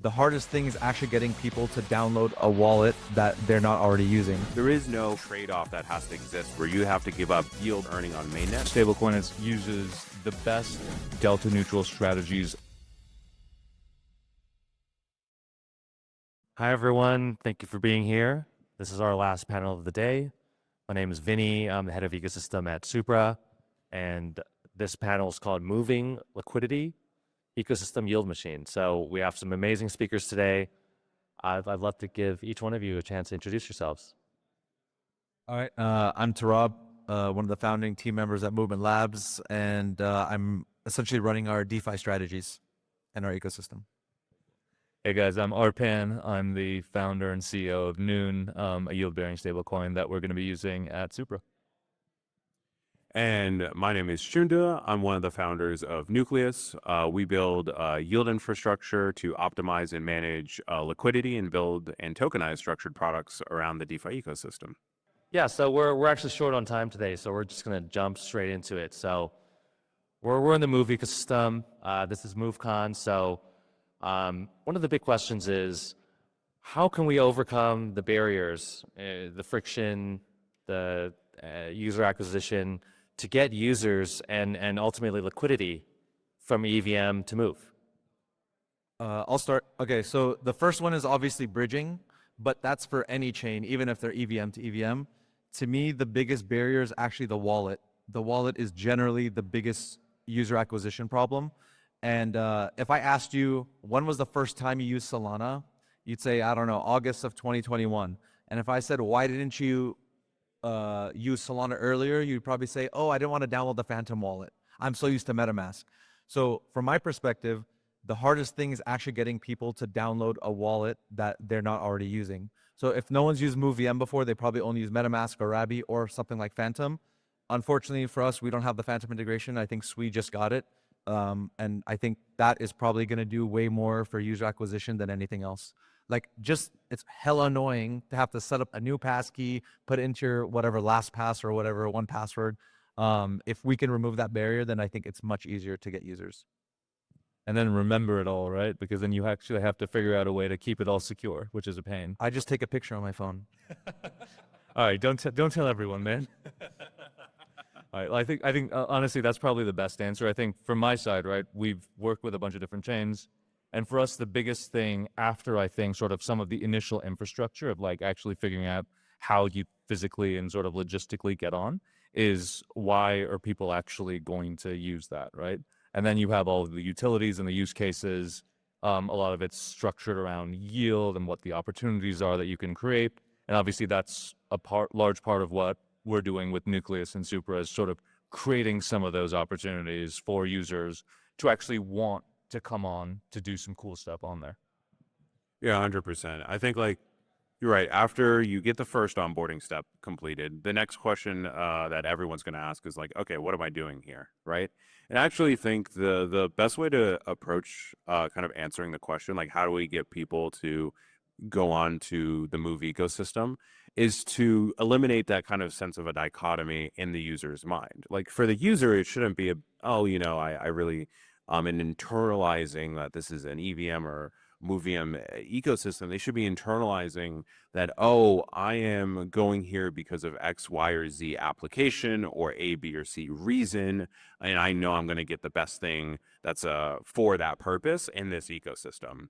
the hardest thing is actually getting people to download a wallet that they're not already using. There is no trade-off that has to exist where you have to give up yield earning on mainnet. Stablecoin uses the best delta neutral strategies. Hi, everyone. Thank you for being here. This is our last panel of the day. My name is Vinny. I'm the head of ecosystem at Supra. And this panel is called Moving Liquidity Ecosystem Yield Machine. So we have some amazing speakers today. I'd love to give each one of you a chance to introduce yourselves. All right, I'm Torab, one of the founding team members at Movement Labs, and I'm essentially running our DeFi strategies and our ecosystem. Hey guys, I'm Arpan. I'm the founder and CEO of Noon, a yield-bearing stablecoin that we're going to be using at Supra. And my name is Chunda. I'm one of the founders of Nucleus. We build yield infrastructure to optimize and manage liquidity and build and tokenize structured products around the DeFi ecosystem. Yeah, so we're actually short on time today, so we're just going to jump straight into it. So we're in the Move ecosystem. This is MoveCon. So one of the big questions is, how can we overcome the barriers, the friction, the user acquisition, to get users and ultimately liquidity from EVM to Move? I'll start. Okay, so the first one is obviously bridging, but that's for any chain, even if they're EVM to EVM. To me, the biggest barrier is actually the wallet. The wallet is generally the biggest user acquisition problem. And if I asked you, when was the first time you used Solana? You'd say, I don't know, August of 2021. And if I said, why didn't you use Solana earlier, you'd probably say, oh, I didn't want to download the Phantom wallet. I'm so used to MetaMask. So from my perspective, the hardest thing is actually getting people to download a wallet that they're not already using. So if no one's used MoveVM before, they probably only use MetaMask or Rabby or something like Phantom. Unfortunately for us, we don't have the Phantom integration. I think Sui just got it. And I think that is probably going to do way more for user acquisition than anything else. Like, just, it's hella annoying to have to set up a new passkey, put it into your whatever LastPass or whatever one password. If we can remove that barrier, then I think it's much easier to get users. And then remember it all, right? Because then you actually have to figure out a way to keep it all secure, which is a pain. I just take a picture on my phone. All right, don't tell everyone, man. All right, well, I think honestly, that's probably the best answer. I think from my side, right, we've worked with a bunch of different chains. And for us, the biggest thing after, I think, sort of some of the initial infrastructure of like actually figuring out how you physically and sort of logistically get on is, why are people actually going to use that, right? And then you have all of the utilities and the use cases. A lot of it's structured around yield and what the opportunities are that you can create. And obviously that's a large part of what we're doing with Nucleus and Supra, is sort of creating some of those opportunities for users to actually want to come on to do some cool stuff on there. Yeah, 100%. I think, like, you're right. After you get the first onboarding step completed, the next question that everyone's going to ask is like, okay, what am I doing here, right? And I actually think the best way to approach kind of answering the question, like, how do we get people to go on to the Move ecosystem, is to eliminate that kind of sense of a dichotomy in the user's mind. Like, for the user, it shouldn't be I really in internalizing that this is an EVM or MoveVM ecosystem. They should be internalizing that, oh, I am going here because of X, Y, or Z application or A, B, or C reason, and I know I'm going to get the best thing that's for that purpose in this ecosystem.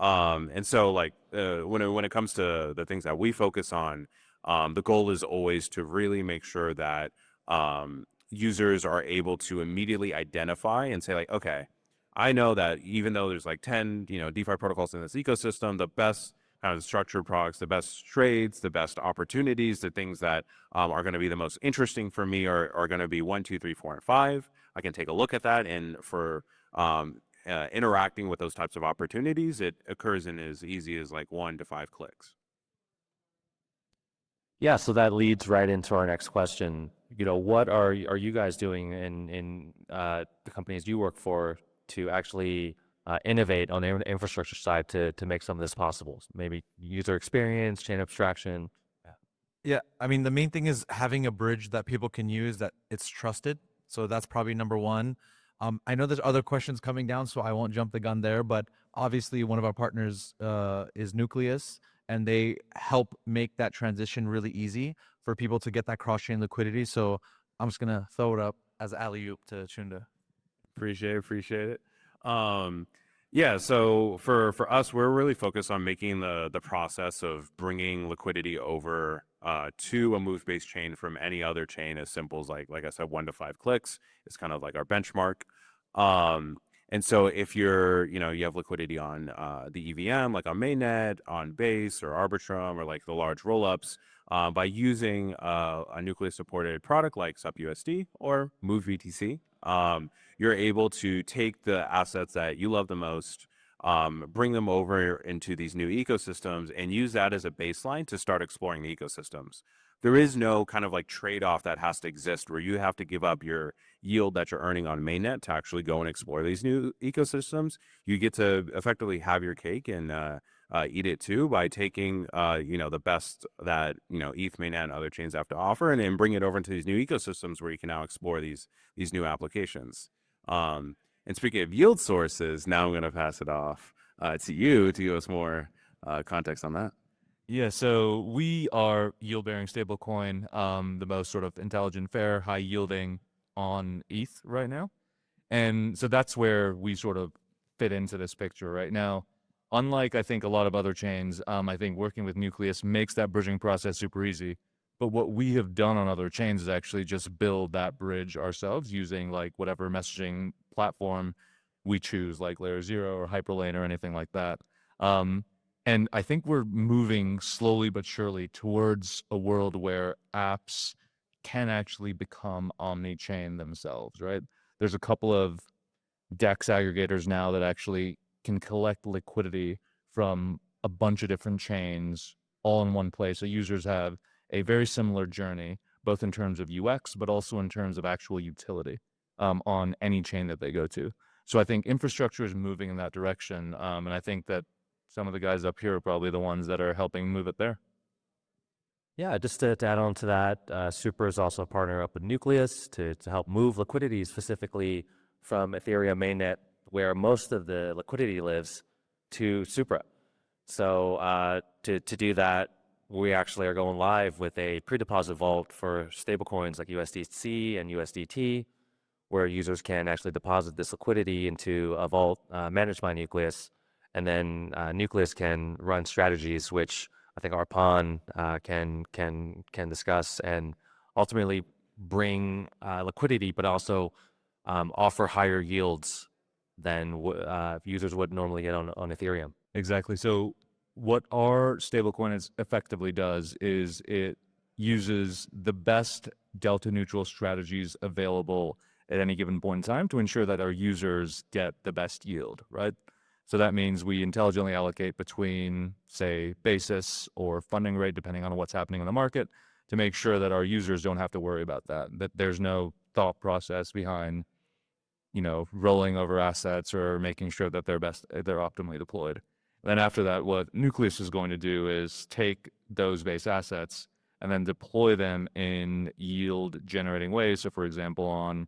And so, like, when it comes to the things that we focus on, the goal is always to really make sure that users are able to immediately identify and say, like, okay, I know that even though there's like 10, DeFi protocols in this ecosystem, the best kind of structured products, the best trades, the best opportunities, the things that are going to be the most interesting for me are going to be 1, 2, 3, 4, and 5. I can take a look at that, and for interacting with those types of opportunities, it occurs in as easy as like 1 to 5 clicks. Yeah, so that leads right into our next question. What are you guys doing in the companies you work for to actually innovate on the infrastructure side to make some of this possible? Maybe user experience, chain abstraction. Yeah, I mean, the main thing is having a bridge that people can use, that it's trusted. So that's probably number one. I know there's other questions coming down, so I won't jump the gun there, but obviously one of our partners is Nucleus, and they help make that transition really easy for people to get that cross-chain liquidity. So I'm just gonna throw it up as alley-oop to Chunda. Appreciate it. Yeah, so for us, we're really focused on making the process of bringing liquidity over to a move-based chain from any other chain as simple as like I said, 1 to 5 clicks is kind of like our benchmark. And so if you have liquidity on the EVM, like on mainnet, on Base or Arbitrum, or like the large rollups, by using a Nucleus supported product like SupUSD or MoveVTC, you're able to take the assets that you love the most, bring them over into these new ecosystems, and use that as a baseline to start exploring the ecosystems. There is no kind of like trade-off that has to exist where you have to give up your yield that you're earning on mainnet to actually go and explore these new ecosystems. You get to effectively have your cake and eat it too by taking the best that ETH, mainnet, and other chains have to offer, and then bring it over into these new ecosystems where you can now explore these new applications. And speaking of yield sources, now I'm going to pass it off to you to give us more context on that. Yeah, so we are yield-bearing stablecoin, the most sort of intelligent, fair, high-yielding on ETH right now. And so that's where we sort of fit into this picture right now. Unlike, I think, a lot of other chains, I think working with Nucleus makes that bridging process super easy. But what we have done on other chains is actually just build that bridge ourselves using like whatever messaging platform we choose, like Layer 0 or Hyperlane or anything like that. And I think we're moving slowly but surely towards a world where apps can actually become omni-chain themselves, right? There's a couple of DEX aggregators now that actually can collect liquidity from a bunch of different chains all in one place. So users have a very similar journey, both in terms of UX, but also in terms of actual utility on any chain that they go to. So I think infrastructure is moving in that direction. And I think that some of the guys up here are probably the ones that are helping move it there. Yeah, just to add on to that, Supra is also a partner up with Nucleus to help move liquidity specifically from Ethereum mainnet, where most of the liquidity lives, to Supra. So to do that, we actually are going live with a pre-deposit vault for stablecoins like USDC and USDT, where users can actually deposit this liquidity into a vault managed by Nucleus, and then Nucleus can run strategies which I think Arpan can discuss and ultimately bring liquidity, but also offer higher yields than users would normally get on Ethereum. Exactly. So what our stablecoin effectively does is it uses the best delta neutral strategies available at any given point in time to ensure that our users get the best yield, right? So that means we intelligently allocate between, say, basis or funding rate, depending on what's happening in the market, to make sure that our users don't have to worry about that there's no thought process behind, rolling over assets or making sure that they're optimally deployed. Then after that, what Nucleus is going to do is take those base assets and then deploy them in yield-generating ways. So, for example, on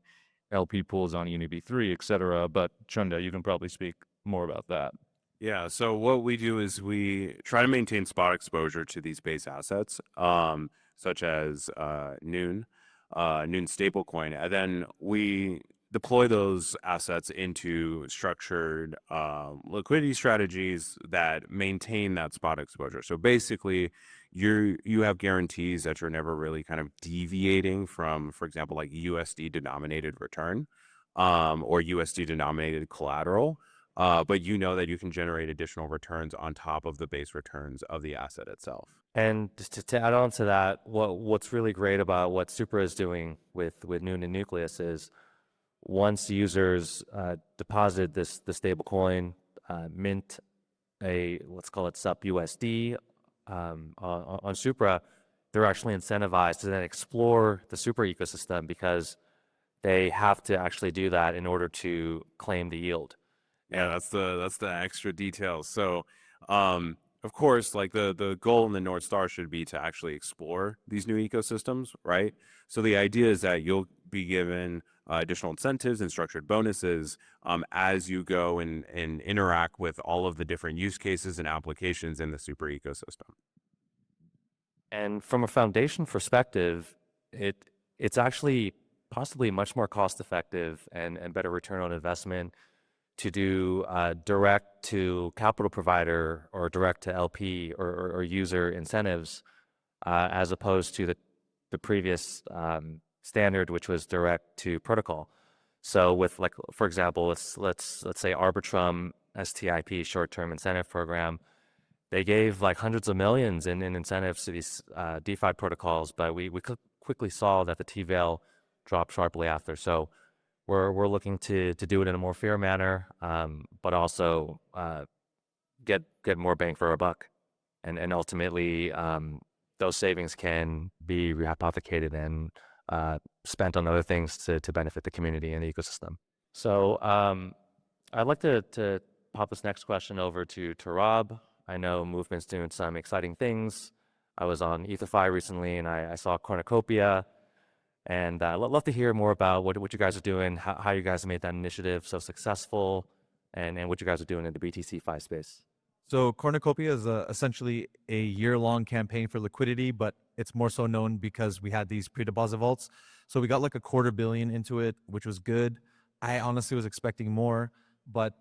LP pools on UniB3, et cetera. But Chunda, you can probably speak more about that. Yeah, so what we do is we try to maintain spot exposure to these base assets, such as Noon stablecoin, and then we deploy those assets into structured liquidity strategies that maintain that spot exposure. So basically, you have guarantees that you're never really kind of deviating from, for example, like USD denominated return or USD denominated collateral. But you know that you can generate additional returns on top of the base returns of the asset itself. And just to add on to that, what's really great about what Supra is doing with Noon and Nucleus is once users deposit the stablecoin, mint let's call it SupUSD on Supra, they're actually incentivized to then explore the Supra ecosystem because they have to actually do that in order to claim the yield. Yeah, that's the extra details. So, of course, like the goal and the North Star should be to actually explore these new ecosystems, right? So the idea is that you'll be given additional incentives and structured bonuses as you go and interact with all of the different use cases and applications in the Supra ecosystem. And from a foundation perspective, it's actually possibly much more cost effective and better return on investment to do direct to capital provider or direct to LP or user incentives as opposed to the previous standard, which was direct to protocol. So with, like, for example, let's say Arbitrum STIP, short-term incentive program, they gave like hundreds of millions in incentives to these DeFi protocols, but we quickly saw that the TVL dropped sharply after. So we're looking to do it in a more fair manner, but also get more bang for our buck, and ultimately those savings can be rehypothecated and spent on other things to benefit the community and the ecosystem. So I'd like to pop this next question over to Torab. I know Movement's doing some exciting things. I was on EtherFi recently, and I saw Cornucopia, and I'd love to hear more about what you guys are doing, how you guys made that initiative so successful, and what you guys are doing in the BTC-Fi space. So Cornucopia is essentially a year-long campaign for liquidity, but it's more so known because we had these pre-deposit vaults. So we got like $250 million into it, which was good. I honestly was expecting more, but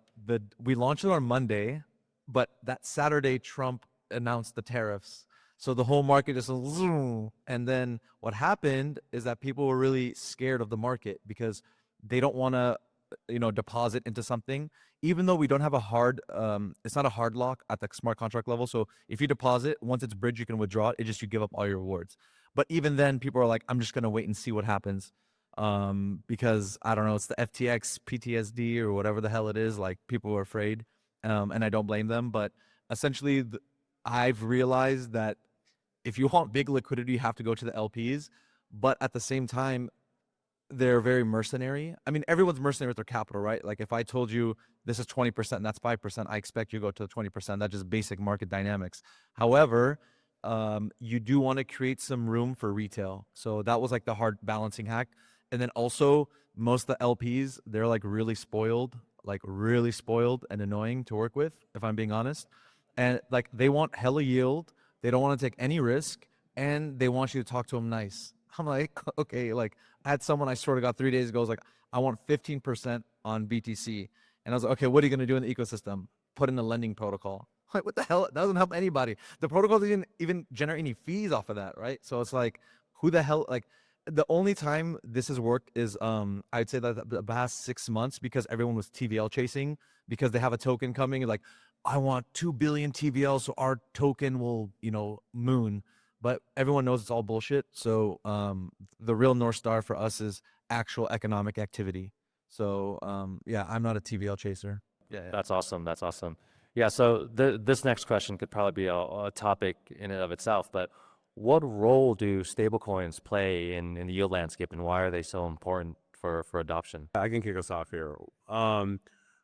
we launched it on Monday, but that Saturday Trump announced the tariffs. So the whole market just zoom. And then what happened is that people were really scared of the market because they don't want to, deposit into something, even though we don't have a hard, it's not a hard lock at the smart contract level. So if you deposit, once it's bridged, you can withdraw it. It's just you give up all your rewards. But even then, people are like, I'm just going to wait and see what happens. Because I don't know, it's the FTX PTSD or whatever the hell it is. Like, people are afraid, and I don't blame them. But essentially, I've realized that if you want big liquidity, you have to go to the LPs. But at the same time, they're very mercenary. I mean, everyone's mercenary with their capital, right? Like, if I told you this is 20% and that's 5%, I expect you to go to the 20%. That's just basic market dynamics. However, you do want to create some room for retail. So that was like the hard balancing act. And then also, most of the LPs, they're like really spoiled and annoying to work with, if I'm being honest. And like, they want hella yield. They don't want to take any risk, and they want you to talk to them nice. I'm like, okay, like, I had someone I sort of got 3 days ago, was like, I want 15% on BTC. And I was like, okay, what are you going to do in the ecosystem? Put in a lending protocol. Like, what the hell? That doesn't help anybody. The protocol doesn't even generate any fees off of that, right? So it's like, who the hell, like, the only time this has worked is, I'd say that the past 6 months, because everyone was TVL chasing, because they have a token coming, like, I want 2 billion TVL so our token will, moon. But everyone knows it's all bullshit. So the real North Star for us is actual economic activity. So yeah, I'm not a TVL chaser. Yeah. That's awesome. That's awesome. Yeah, so this next question could probably be a topic in and of itself, but what role do stablecoins play in the yield landscape, and why are they so important for adoption? I can kick us off here.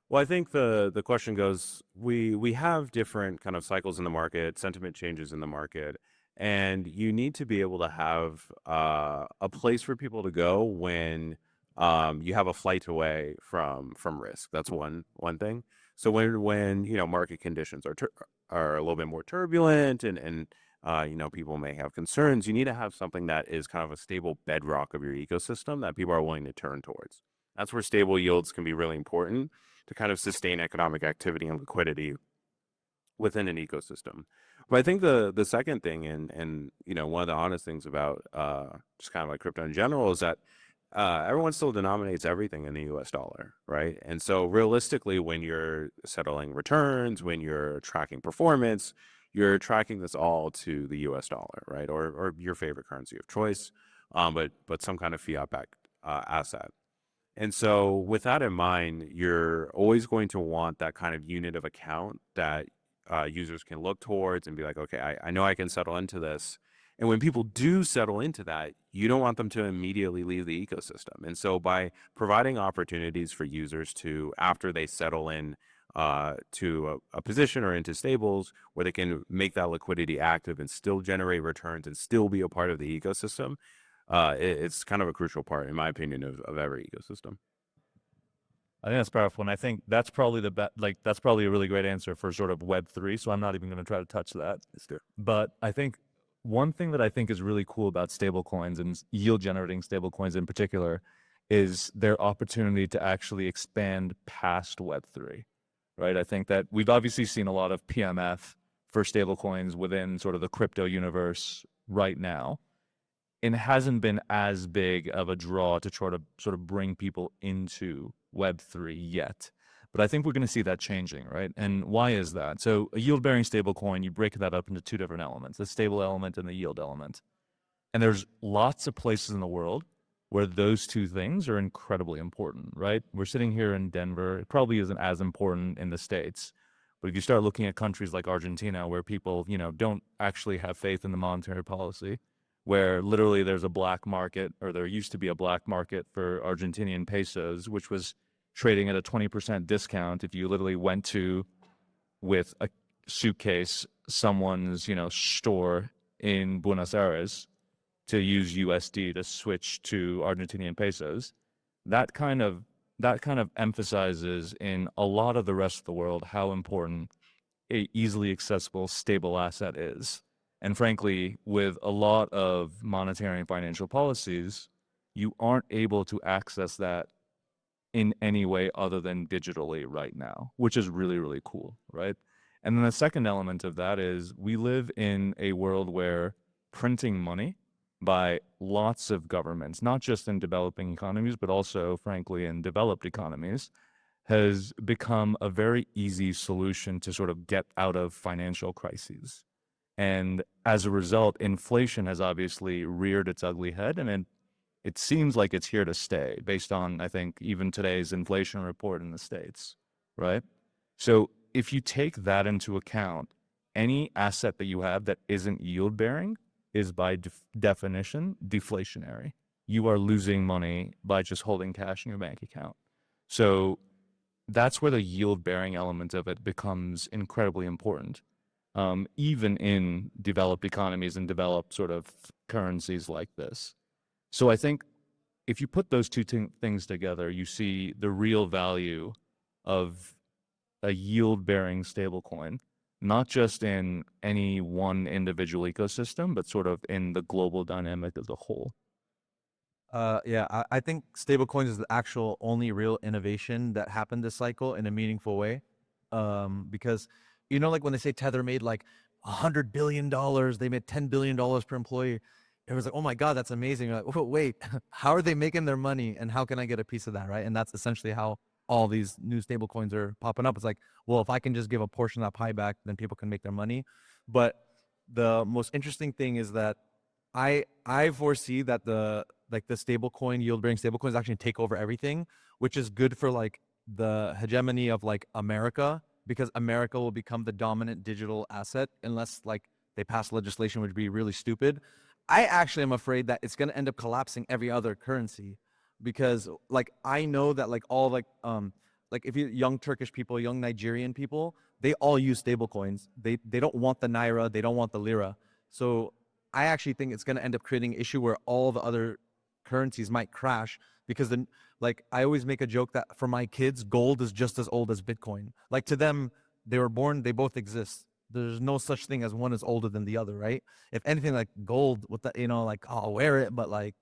Well, I think the question goes, we have different kind of cycles in the market, sentiment changes in the market, and you need to be able to have a place for people to go when you have a flight away from risk. That's one thing. So when market conditions are a little bit more turbulent and people may have concerns, you need to have something that is kind of a stable bedrock of your ecosystem that people are willing to turn towards. That's where stable yields can be really important to kind of sustain economic activity and liquidity within an ecosystem. But I think the second thing, and one of the honest things about just kind of like crypto in general, is that everyone still denominates everything in the US dollar, right? And so realistically, when you're settling returns, when you're tracking performance, you're tracking this all to the US dollar, right? Or your favorite currency of choice, but some kind of fiat-backed asset. And so with that in mind, you're always going to want that kind of unit of account that users can look towards and be like, okay, I know I can settle into this. And when people do settle into that, you don't want them to immediately leave the ecosystem. And so by providing opportunities for users to, after they settle in to a position or into stables, where they can make that liquidity active and still generate returns and still be a part of the ecosystem, it's kind of a crucial part, in my opinion, of every ecosystem. I think that's powerful, and I think that's probably that's probably a really great answer for sort of Web3. So I'm not even going to try to touch that. Let's do it. But I think one thing that I think is really cool about stablecoins and yield generating stablecoins in particular is their opportunity to actually expand past Web3, right? I think that we've obviously seen a lot of PMF for stablecoins within sort of the crypto universe right now. And it hasn't been as big of a draw to try to sort of bring people into Web3 yet. But I think we're going to see that changing, right? And why is that? So a yield-bearing stablecoin, you break that up into two different elements, the stable element and the yield element. And there's lots of places in the world where those two things are incredibly important, right? We're sitting here in Denver. It probably isn't as important in the States. But if you start looking at countries like Argentina, where people, don't actually have faith in the monetary policy, where literally there's a black market, or there used to be a black market for Argentinian pesos, which was trading at a 20% discount if you literally went to, with a suitcase, someone's, store in Buenos Aires to use USD to switch to Argentinian pesos. That kind of emphasizes in a lot of the rest of the world how important a easily accessible, stable asset is. And frankly, with a lot of monetary and financial policies, you aren't able to access that in any way other than digitally right now, which is really, really cool, right? And then the second element of that is we live in a world where printing money by lots of governments, not just in developing economies, but also, frankly, in developed economies, has become a very easy solution to sort of get out of financial crises. And as a result, inflation has obviously reared its ugly head, and it seems like it's here to stay based on, I think, even today's inflation report in the States, right? So if you take that into account, any asset that you have that isn't yield bearing is by definition deflationary. You are losing money by just holding cash in your bank account. So that's where the yield bearing element of it becomes incredibly important. Even in developed economies and developed sort of currencies like this. So I think if you put those two things together, you see the real value of a yield-bearing stablecoin, not just in any one individual ecosystem, but sort of in the global dynamic as a whole. I think stablecoins is the actual only real innovation that happened this cycle in a meaningful way. Because like when they say Tether made like $100 billion, they made $10 billion per employee. It was like, oh my God, that's amazing. You're like, oh, wait, how are they making their money, and how can I get a piece of that, right? And that's essentially how all these new stable coins are popping up. It's like, well, if I can just give a portion of that pie back, then people can make their money. But the most interesting thing is that I foresee that the stablecoin, yield-bearing stablecoins actually take over everything, which is good for like the hegemony of like America, because America will become the dominant digital asset unless like they pass legislation, which would be really stupid. I actually am afraid that it's going to end up collapsing every other currency, because like I know that like all like if you young Turkish people, young Nigerian people, they all use stable coins. They don't want the naira, they don't want the lira. So I actually think it's going to end up creating an issue where all the other currencies might crash, because then like I always make a joke that for my kids, gold is just as old as Bitcoin. Like to them, they were born, they both exist. There's no such thing as one is older than the other, right? If anything, like gold with the, like I'll wear it, but like,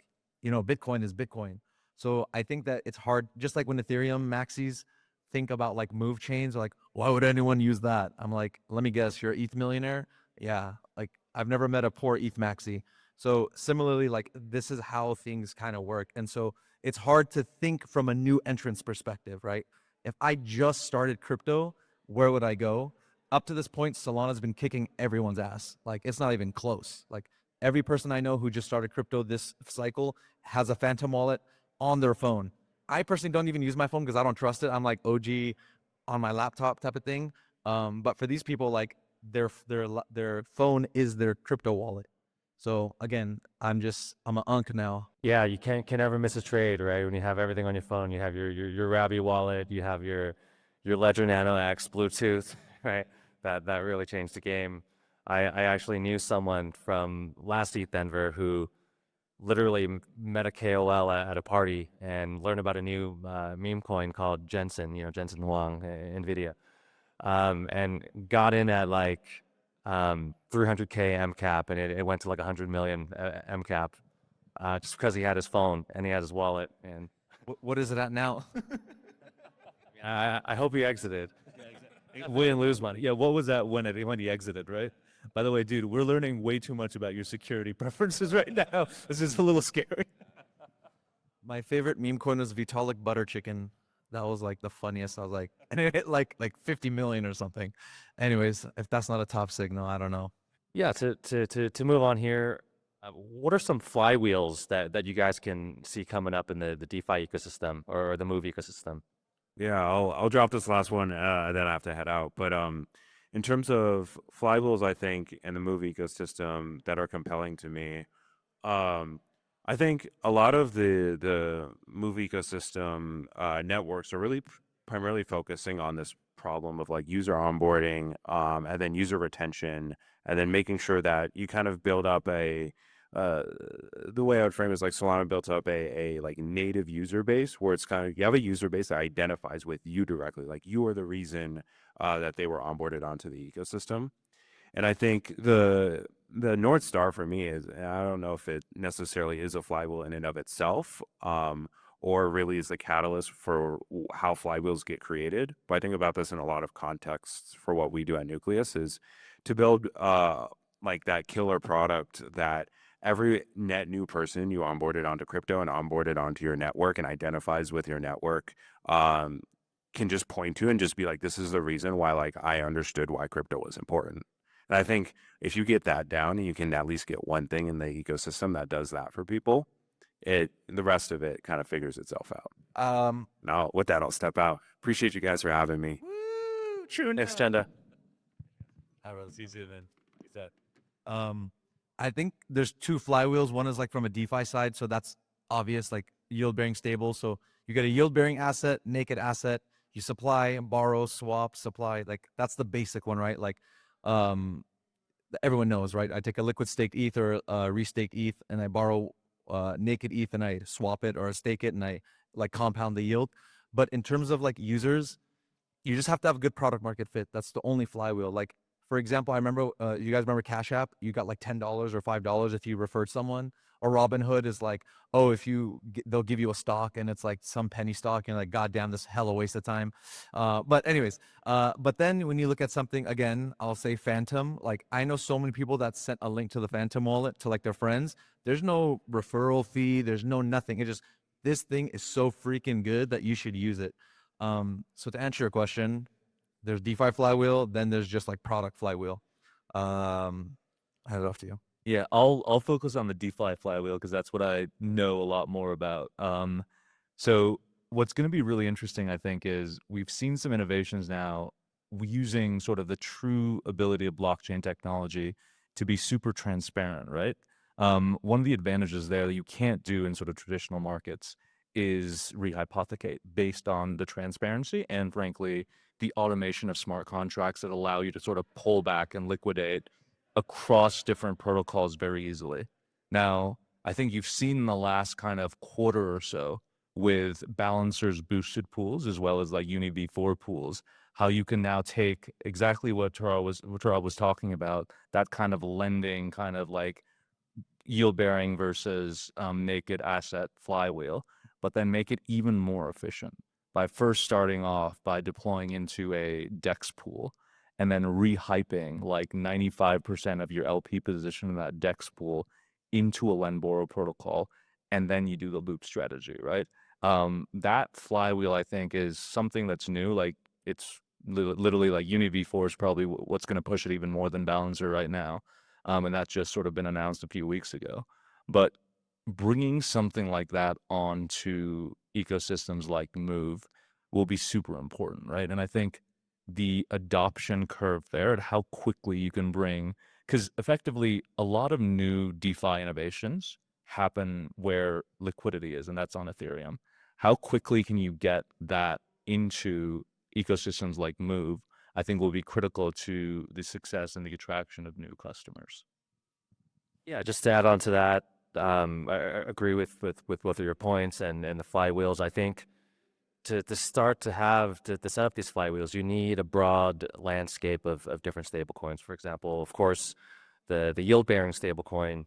Bitcoin is Bitcoin. So I think that it's hard, just like when Ethereum maxis think about like move chains, like, why would anyone use that? I'm like, let me guess, you're an ETH millionaire? Yeah, like I've never met a poor ETH maxi. So similarly, like this is how things kind of work. And so it's hard to think from a new entrance perspective, right? If I just started crypto, where would I go? Up to this point, Solana's been kicking everyone's ass. Like it's not even close. Like every person I know who just started crypto this cycle has a Phantom wallet on their phone. I personally don't even use my phone because I don't trust it. I'm like OG on my laptop type of thing. But for these people, like their phone is their crypto wallet. So again, I'm an unk now. Yeah, you can never miss a trade, right? When you have everything on your phone, you have your Rabby wallet, you have your Ledger Nano X Bluetooth, right? That really changed the game. I actually knew someone from last ETH Denver who literally met a KOL at a party and learned about a new meme coin called Jensen, Jensen Huang, NVIDIA, and got in at like 300K MCAP, and it went to like 100 million MCAP just because he had his phone and he had his wallet. And What is it at now? I hope he exited. Win and lose money. Yeah, what was that when he exited, right? By the way, dude, we're learning way too much about your security preferences right now. This is a little scary. My favorite meme coin was Vitalik Butter Chicken. That was like the funniest. I was like, and it hit like 50 million or something. Anyways, if that's not a top signal, I don't know. Yeah, to move on here, what are some flywheels that you guys can see coming up in the DeFi ecosystem or the Move ecosystem? Yeah, I'll drop this last one, then I have to head out. But in terms of flywheels, I think, and the Move ecosystem that are compelling to me, I think a lot of the Move ecosystem networks are really primarily focusing on this problem of like user onboarding, and then user retention, and then making sure that you kind of build up the way I would frame it is like Solana built up a like native user base where it's kind of, you have a user base that identifies with you directly, like you are the reason that they were onboarded onto the ecosystem. And I think the North Star for me is, I don't know if it necessarily is a flywheel in and of itself, or really is the catalyst for how flywheels get created. But I think about this in a lot of contexts for what we do at Nucleus is to build like that killer product that every net new person you onboarded onto crypto and onboarded onto your network and identifies with your network can just point to and just be like, this is the reason why like I understood why crypto was important. And I think if you get that down and you can at least get one thing in the ecosystem that does that for people, the rest of it kind of figures itself out. Now with that, I'll step out. Appreciate you guys for having me. Thanks, Chunda. See you soon, man. Peace out. I think there's two flywheels. One is like from a DeFi side, so that's obvious, like yield bearing stable. So you get a yield bearing asset, naked asset, you supply, borrow, swap, supply. Like that's the basic one, right? Like everyone knows, right? I take a liquid staked ETH or restaked ETH and I borrow naked ETH and I swap it or stake it and I like compound the yield. But in terms of like users, you just have to have a good product market fit. That's the only flywheel. Like, for example, I remember, you guys remember Cash App? You got like $10 or $5 if you referred someone. Or Robinhood is like, oh, if you, they'll give you a stock and it's like some penny stock and like, goddamn, this hella waste of time. But anyways, but then when you look at something, again, I'll say Phantom. Like, I know so many people that sent a link to the Phantom wallet to like their friends. There's no referral fee. There's no nothing. It just, this thing is so freaking good that you should use it. So to answer your question, there's DeFi flywheel, then there's just like product flywheel. I hand it off to you. Yeah, I'll focus on the DeFi flywheel because that's what I know a lot more about. So what's going to be really interesting, I think, is we've seen some innovations now using sort of the true ability of blockchain technology to be super transparent, right? One of the advantages there that you can't do in sort of traditional markets is rehypothecate based on the transparency and, frankly, the automation of smart contracts that allow you to sort of pull back and liquidate across different protocols very easily. Now, I think you've seen in the last kind of quarter or so with balancers boosted pools as well as like Uni v4 pools, how you can now take exactly what Torab was talking about, that kind of lending, kind of like yield bearing versus naked asset flywheel, but then make it even more efficient by first starting off by deploying into a DEX pool and then rehyping like 95% of your LP position in that DEX pool into a lend borrow protocol, and then you do the loop strategy, right? That flywheel, I think, is something that's new. Like it's literally like Uni v4 is probably what's going to push it even more than Balancer right now. And that's just sort of been announced a few weeks ago. But bringing something like that onto ecosystems like Move will be super important, right? And I think the adoption curve there and how quickly you can bring, because effectively a lot of new DeFi innovations happen where liquidity is, and that's on Ethereum. How quickly can you get that into ecosystems like Move, I think will be critical to the success and the attraction of new customers. Yeah, just to add on to that, I agree with both of your points and the flywheels. I think to start to set up these flywheels, you need a broad landscape of different stablecoins. For example, of course, the yield bearing stablecoin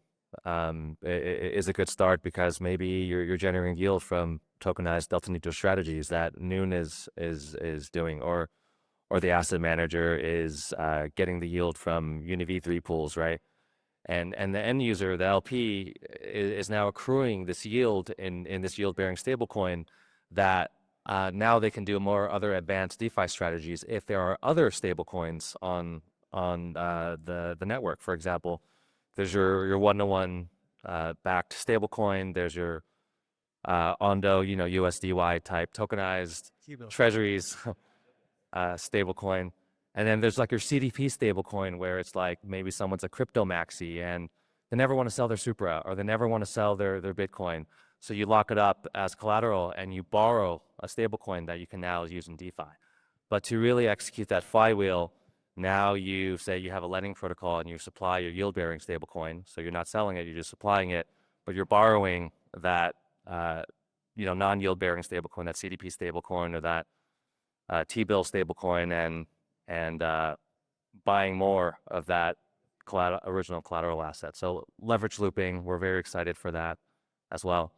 is a good start because maybe you're generating yield from tokenized delta neutral strategies that Noon is doing, or the asset manager is getting the yield from UniV3 pools, right? And the end user, the LP, is now accruing this yield in this yield bearing stablecoin that now they can do more other advanced DeFi strategies if there are other stablecoins on the network. For example, there's your one-to-one backed stablecoin. There's your Ondo, USDY type tokenized treasuries stablecoin. And then there's like your CDP stablecoin where it's like maybe someone's a crypto maxi and they never want to sell their Supra or they never want to sell their Bitcoin. So you lock it up as collateral and you borrow a stablecoin that you can now use in DeFi. But to really execute that flywheel, now you say you have a lending protocol and you supply your yield-bearing stablecoin. So you're not selling it, you're just supplying it, but you're borrowing that non-yield-bearing stablecoin, that CDP stablecoin or that T-bill stablecoin, and buying more of that original collateral asset. So leverage looping, we're very excited for that as well.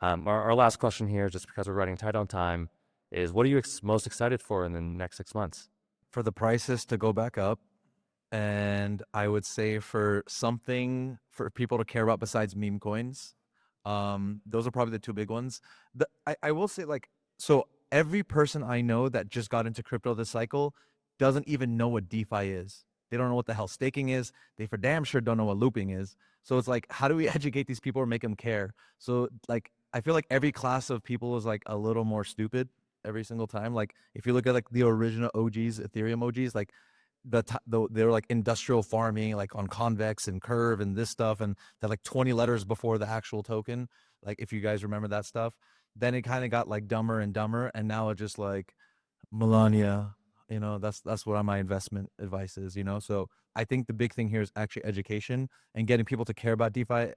Our last question here, just because we're running tight on time, is what are you most excited for in the next 6 months? For the prices to go back up, and I would say for something for people to care about besides meme coins. Those are probably the two big ones. I will say, so every person I know that just got into crypto this cycle doesn't even know what DeFi is. They don't know what the hell staking is. They for damn sure don't know what looping is. So it's like, how do we educate these people or make them care? So I feel like every class of people is like a little more stupid every single time. Like if you look at like the original OGs, Ethereum OGs, like they're like industrial farming, like on Convex and Curve and this stuff, and they're like 20 letters before the actual token. Like if you guys remember that stuff, then it kind of got like dumber and dumber, and now it's just like Melania. That's what my investment advice is. So I think the big thing here is actually education and getting people to care about DeFi,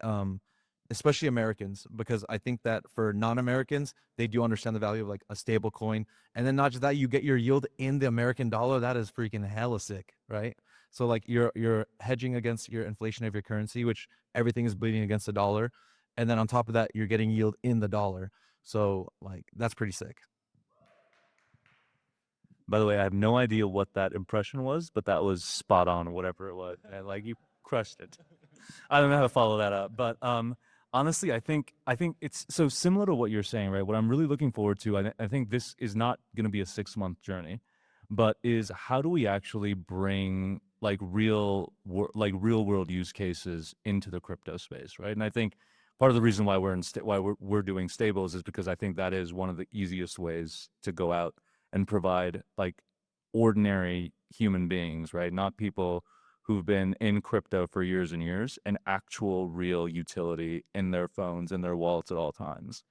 especially Americans, because I think that for non-Americans, they do understand the value of like a stable coin. And then not just that, you get your yield in the American dollar. That is freaking hella sick, right? So like you're hedging against your inflation of your currency, which everything is bleeding against the dollar. And then on top of that, you're getting yield in the dollar. So like that's pretty sick. By the way, I have no idea what that impression was, but that was spot on, whatever it was. And like you crushed it. I don't know how to follow that up, but honestly, I think it's so similar to what you're saying, right? What I'm really looking forward to, I think this is not going to be a 6-month journey, but is how do we actually bring like real world use cases into the crypto space, right? And I think part of the reason why we're doing stables is because I think that is one of the easiest ways to go out and provide like ordinary human beings, right? Not people who've been in crypto for years and years, and actual real utility in their phones and their wallets at all times.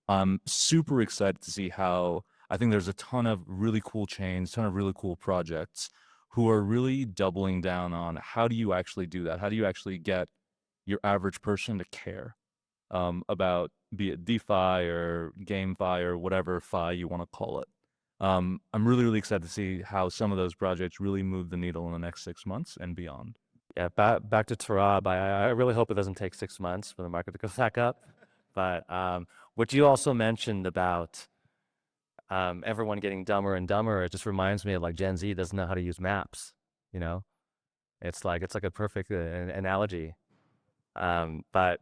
I'm super excited to see how I think there's a ton of really cool chains, ton of really cool projects who are really doubling down on how do you actually do that? How do you actually get your average person to care about, be it DeFi or GameFi or whatever fi you want to call it. I'm really, really excited to see how some of those projects really move the needle in the next 6 months and beyond. Yeah, back to Torab. I really hope it doesn't take 6 months for the market to go back up. But what you also mentioned about everyone getting dumber and dumber, it just reminds me of like Gen Z doesn't know how to use maps. It's like a perfect analogy. But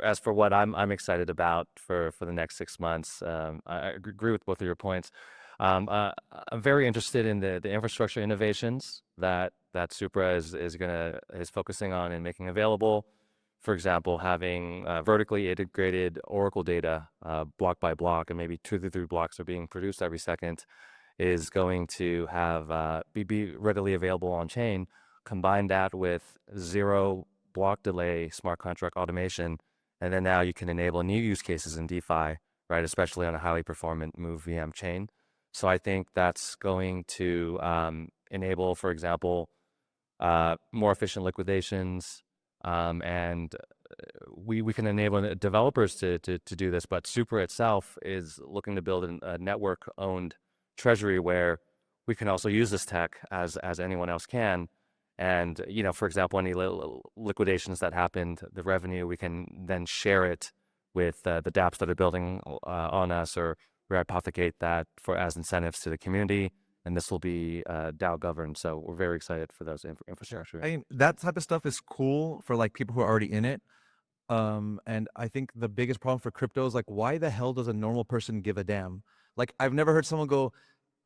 as for what I'm excited about for the next 6 months, I agree with both of your points. I'm very interested in the infrastructure innovations that Supra is focusing on and making available. For example, having vertically integrated Oracle data block by block, and maybe 2 to 3 blocks are being produced every second, is going to have be readily available on chain. Combine that with 0 block delay smart contract automation, and then now you can enable new use cases in DeFi, right? Especially on a highly performant MoveVM chain. So I think that's going to enable, for example, more efficient liquidations and we can enable developers to do this, but Supra itself is looking to build a network-owned treasury where we can also use this tech as anyone else can. And, you know, for example, any liquidations that happened, the revenue, we can then share it with the dApps that are building on us, or we hypothecate that for as incentives to the community. And this will be DAO governed. So we're very excited for those infrastructure. I mean, that type of stuff is cool for like people who are already in it. And I think the biggest problem for crypto is like, why the hell does a normal person give a damn? Like, I've never heard someone go,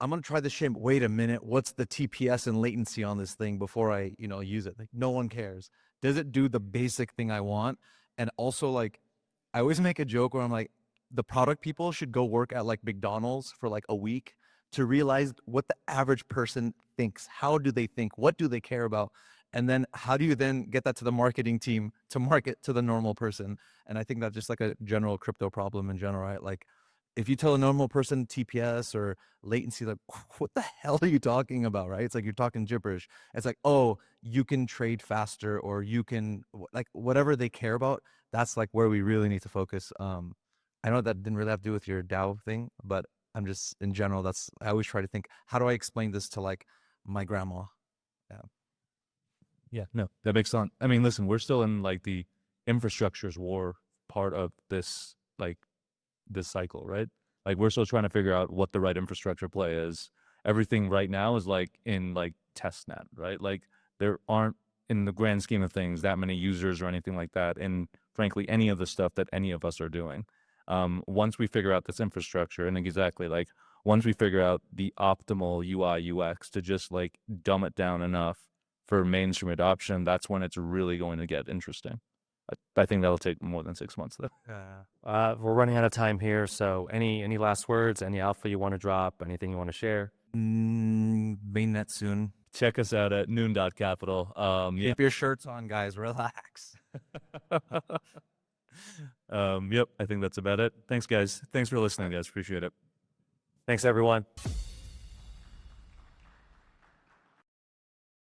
I'm gonna try this chain. Wait a minute, what's the TPS and latency on this thing before I, use it? Like, no one cares. Does it do the basic thing I want? And also, like, I always make a joke where I'm like, the product people should go work at like McDonald's for like a week to realize what the average person thinks. How do they think? What do they care about? And then how do you then get that to the marketing team to market to the normal person? And I think that's just like a general crypto problem in general, right? Like, if you tell a normal person TPS or latency, like, what the hell are you talking about, right? It's like you're talking gibberish. It's like, oh, you can trade faster, or you can, like, whatever they care about, that's like where we really need to focus. I know that didn't really have to do with your DAO thing, but I'm just, in general, I always try to think, how do I explain this to like my grandma? Yeah, no, that makes sense. I mean, listen, we're still in like the infrastructure's war part of this, like, this cycle, right? Like, we're still trying to figure out what the right infrastructure play is. Everything right now is like in like testnet, right? Like, there aren't, in the grand scheme of things, that many users or anything like that, and frankly, any of the stuff that any of us are doing. Once we figure out this infrastructure, and exactly, like, once we figure out the optimal UI UX to just like dumb it down enough for mainstream adoption, that's when it's really going to get interesting. I think that'll take more than 6 months, though. We're running out of time here, so any last words, any alpha you want to drop, anything you want to share? Mainnet soon. Check us out at noon.capital. Yeah. Keep your shirts on, guys. Relax. Yep, I think that's about it. Thanks, guys. Thanks for listening, guys. Appreciate it. Thanks, everyone.